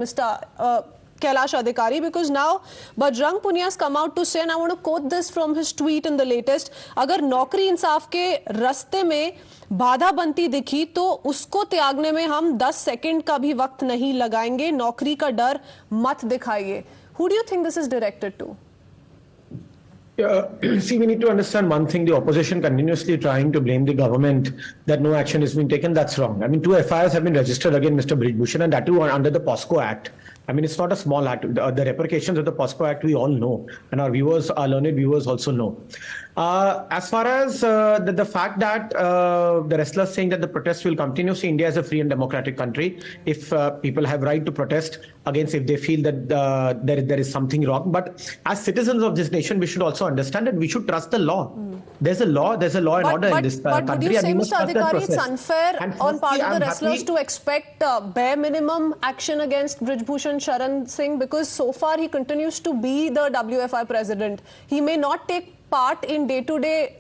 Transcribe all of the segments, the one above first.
Mr. Kailash Adhikari, because now Bajrang Punia has come out to say, and I want to quote this from his tweet in the latest, अगर नौकरी इंसाफ के रास्ते में बाधा बनती दिखी तो उसको त्यागने में हम 10 सेकंड का भी वक्त नहीं लगाएंगे, नौकरी का डर मत दिखाइए. Who do you think this is directed to? See, we need to understand one thing. The opposition continuously trying to blame the government that no action is being taken. That's wrong. I mean, 2 FIRs have been registered against Mr. Bajrang, and that too under the POSCO Act. I mean, it's not a small act. The repercussions of the POSCO Act, we all know, and our viewers, our learned viewers also know. As far as the fact that the wrestlers saying that the protests will continue, see, India is a free and democratic country. If people have right to protest against, if they feel that there is something wrong, but as citizens of this nation, we should also understand that we should trust the law. There's a law and order in this country. But would you say, Mr. Adhikari, it's unfair on part of the wrestlers to expect bare minimum action against Brijbhushan Sharan Singh, because so far he continues to be the WFI president. He may not take part in day-to-day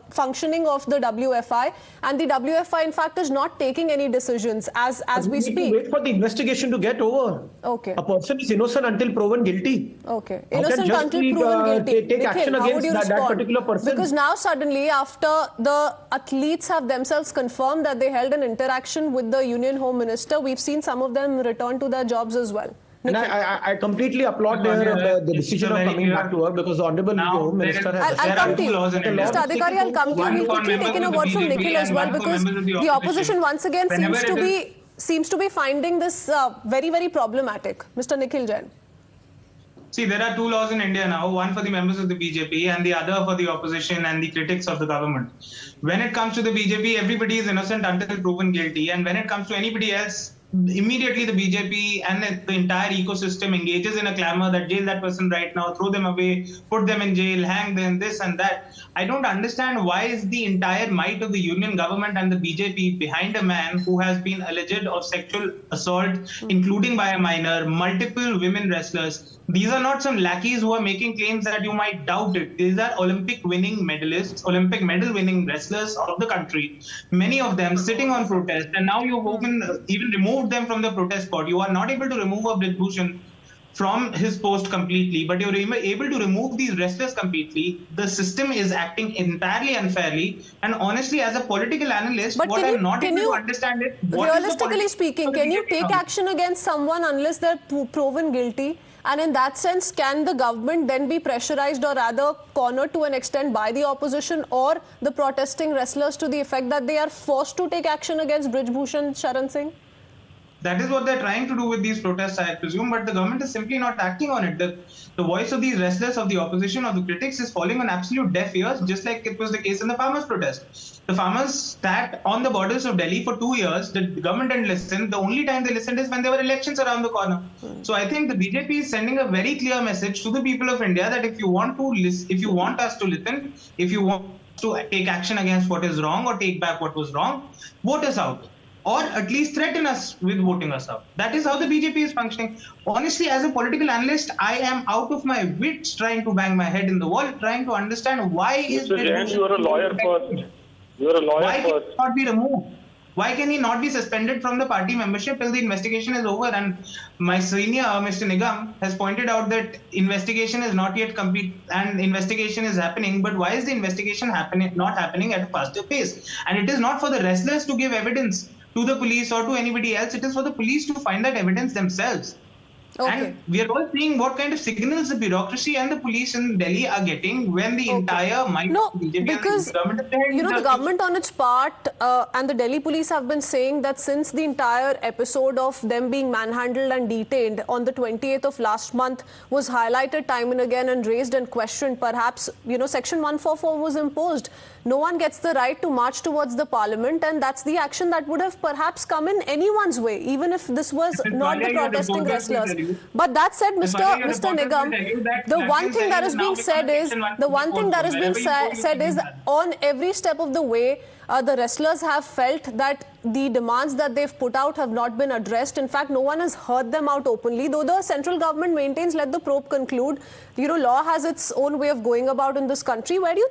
functioning of the WFI, and the WFI in fact is not taking any decisions as we speak. We need to wait for the investigation to get over. Okay. A person is innocent until proven guilty. Okay. Innocent until proven guilty. Take action against that particular person. Because now suddenly, after the athletes have themselves confirmed that they held an interaction with the Union Home Minister, we've seen some of them return to their jobs as well. And I completely applaud the decision of coming back to work, because the Honorable Home Minister has... I'll come to you. Mr. Adhikari, I'll come to you. We'll quickly take in a word from Nikhil as well, because the opposition once again seems to be finding this very, very problematic. Mr. Nikhil Jain. See, there are 2 laws in India now, one for the members of the BJP and the other for the opposition and the critics of the government. When it comes to the BJP, everybody is innocent until proven guilty, and when it comes to anybody else, immediately the BJP and the entire ecosystem engages in a clamor that jail that person right now, throw them away, put them in jail, hang them, this and that. I don't understand why is the entire might of the union government and the BJP behind a man who has been alleged of sexual assault, including by a minor, multiple women wrestlers. These are not some lackeys who are making claims that you might doubt it. These are Olympic winning medalists, Olympic medal winning wrestlers of the country. Many of them sitting on protest, and now you've even removed them from the protest spot. You are not able to remove a Brijbhushan from his post completely, but you're able to remove these wrestlers completely. The system is acting entirely unfairly, and honestly, as a political analyst, but what I'm not able to understand is, realistically speaking, can you take action against someone unless they're proven guilty? And in that sense, can the government then be pressurized or rather cornered to an extent by the opposition or the protesting wrestlers to the effect that they are forced to take action against Brijbhushan Sharan Singh? That is what they're trying to do with these protests, I presume, but the government is simply not acting on it. The voice of these wrestlers, of the opposition, of the critics is falling on absolute deaf ears, just like it was the case in the farmers' protest. The farmers sat on the borders of Delhi for 2 years. The government didn't listen. The only time they listened is when there were elections around the corner. So I think the BJP is sending a very clear message to the people of India that if you want us to listen, if you want to take action against what is wrong or take back what was wrong, vote us out. Or at least threaten us with voting us out. That is how the BJP is functioning. Honestly, as a political analyst, I am out of my wits trying to bang my head in the wall, trying to understand why is... Mr. Jain, you are a lawyer first. You are a lawyer why first. Can he not be removed? Why can he not be suspended from the party membership till the investigation is over? And my senior, Mr. Nigam, has pointed out that investigation is not yet complete and investigation is happening. But why is the investigation not happening at a faster pace? And it is not for the wrestlers to give evidence to the police or to anybody else. It is for the police to find that evidence themselves. Okay. And we are all seeing what kind of signals the bureaucracy and the police in Delhi are getting when the entire might of BJP because and the government... the government on its part and the Delhi police have been saying that since the entire episode of them being manhandled and detained on the 28th of last month was highlighted time and again and raised and questioned, perhaps, Section 144 was imposed. No one gets the right to march towards the parliament, and that's the action that would have perhaps come in anyone's way, even if this was not the protesting wrestlers. But that said, Mr. Nigam, the one thing that is being said is on every step of the way, the wrestlers have felt that the demands that they've put out have not been addressed. In fact, no one has heard them out openly. Though the central government maintains, let the probe conclude, law has its own way of going about in this country. Where do you